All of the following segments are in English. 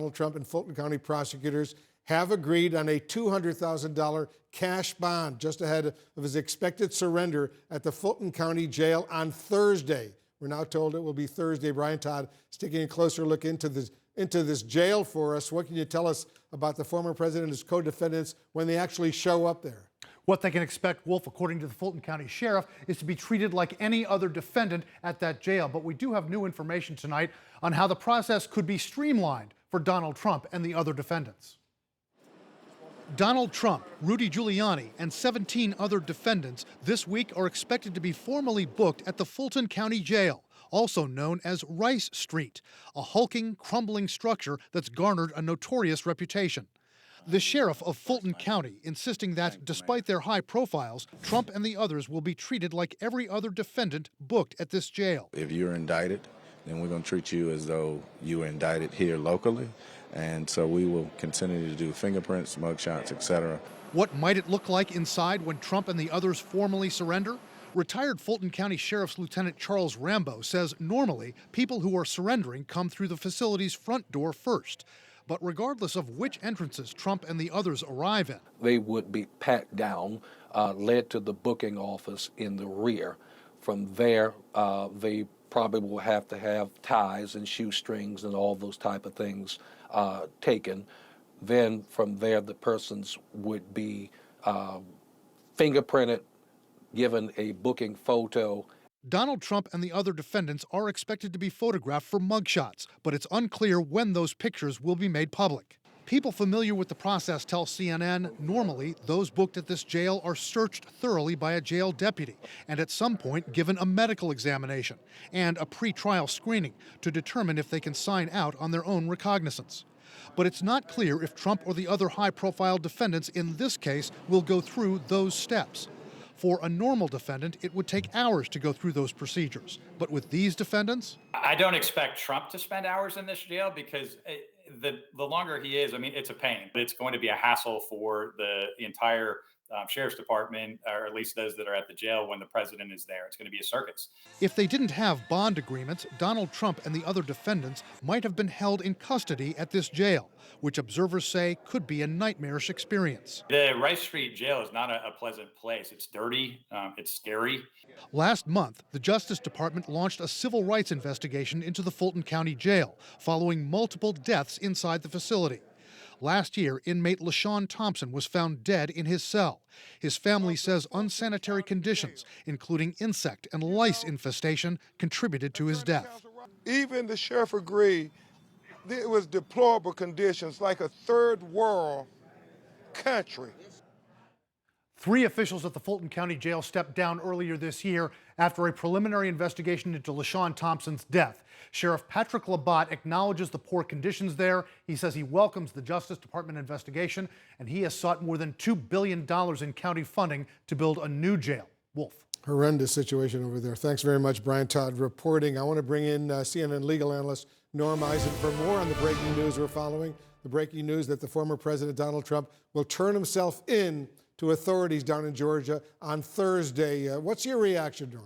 Donald Trump and Fulton County prosecutors have agreed on a $200,000 cash bond just ahead of his expected surrender at the Fulton County Jail on Thursday. We're now told it will be Thursday. Brian Todd is taking a closer look into this jail for us. What can you tell us about the former president and his co-defendants when they actually show up there? What they can expect, Wolf, according to the Fulton County Sheriff, is to be treated like any other defendant at that jail. But we do have new information tonight on how the process could be streamlined for Donald Trump and the other defendants. Donald Trump, Rudy Giuliani, and 17 other defendants this week are expected to be formally booked at the Fulton County Jail, also known as Rice Street, a hulking, crumbling structure that's garnered a notorious reputation. The sheriff of Fulton County insisting that, despite their high profiles, Trump and the others will be treated like every other defendant booked at this jail. If you're indicted, then we're going to treat you as though you were indicted here locally. And so we will continue to do fingerprints, mugshots, etc. What might it look like inside when Trump and the others formally surrender? Retired Fulton County Sheriff's Lieutenant Charles Rambo says normally people who are surrendering come through the facility's front door first. But regardless of which entrances Trump and the others arrive in, they would be packed down, led to the booking office in the rear. From there, they probably will have to have ties and shoestrings and all those type of things taken. Then from there, the persons would be fingerprinted, given a booking photo. Donald Trump and the other defendants are expected to be photographed for mugshots, but it's unclear when those pictures will be made public. People familiar with the process tell CNN normally those booked at this jail are searched thoroughly by a jail deputy and at some point given a medical examination and a pre-trial screening to determine if they can sign out on their own recognizance. But it's not clear if Trump or the other high-profile defendants in this case will go through those steps. For a normal defendant, it would take hours to go through those procedures. But with these defendants? I don't expect Trump to spend hours in this jail because the longer he is, I mean, it's a pain. It's going to be a hassle for the entire sheriff's department, or at least those that are at the jail when the president is there. It's going to be a circus. If they didn't have bond agreements, Donald Trump and the other defendants might have been held in custody at this jail, which observers say could be a nightmarish experience. The Rice Street jail is not a pleasant place. It's dirty. It's scary. Last month, the Justice Department launched a civil rights investigation into the Fulton County Jail following multiple deaths inside the facility. Last year, inmate LaShawn Thompson was found dead in his cell. His family says unsanitary conditions, including insect and lice infestation, contributed to his death. Even the sheriff agreed it was deplorable conditions, like a third world country. 3 officials at the Fulton County Jail stepped down earlier this year after a preliminary investigation into LaShawn Thompson's death. Sheriff Patrick Labatt acknowledges the poor conditions there. He says he welcomes the Justice Department investigation, and he has sought more than $2 billion in county funding to build a new jail. Wolf. Horrendous situation over there. Thanks very much, Brian Todd, reporting. I want to bring in CNN legal analyst Norm Eisen for more on the breaking news we're following. The breaking news that the former President Donald Trump will turn himself in to authorities down in Georgia on Thursday. What's your reaction, Norm?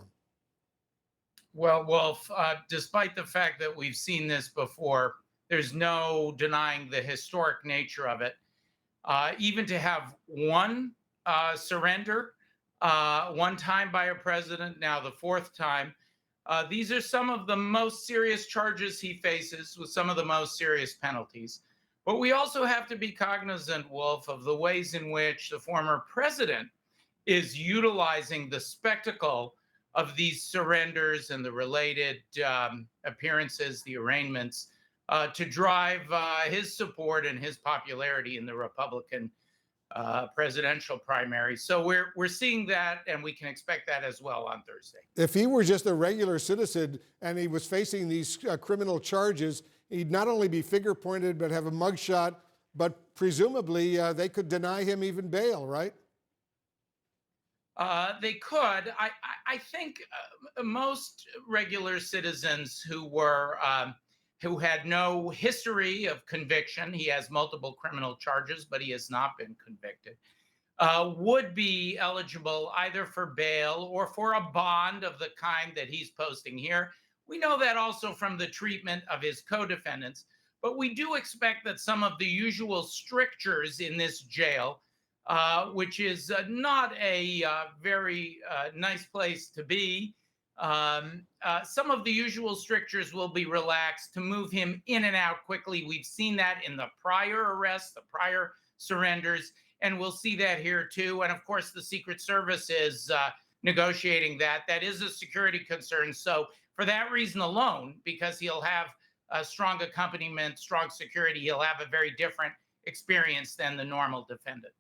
Well, Wolf, despite the fact that we've seen this before, there's no denying the historic nature of it. Even to have one surrender one time by a president, now the 4th time, these are some of the most serious charges he faces with some of the most serious penalties. But we also have to be cognizant, Wolf, of the ways in which the former president is utilizing the spectacle of these surrenders and the related appearances, the arraignments, to drive his support and his popularity in the Republican presidential primary. So we're seeing that, and we can expect that as well on Thursday. If he were just a regular citizen and he was facing these criminal charges, he'd not only be finger pointed but have a mugshot, but presumably they could deny him even bail, right? They could. I think most regular citizens who had no history of conviction — he has multiple criminal charges, but he has not been convicted — would be eligible either for bail or for a bond of the kind that he's posting here. We know that also from the treatment of his co-defendants. But we do expect that some of the usual strictures in this jail, which is not a very nice place to be, some of the usual strictures will be relaxed to move him in and out quickly. We've seen that in the prior arrests, the prior surrenders, and we'll see that here too. And of course, the Secret Service is negotiating that. That is a security concern. So for that reason alone, because he'll have a strong accompaniment, strong security, he'll have a very different experience than the normal defendant.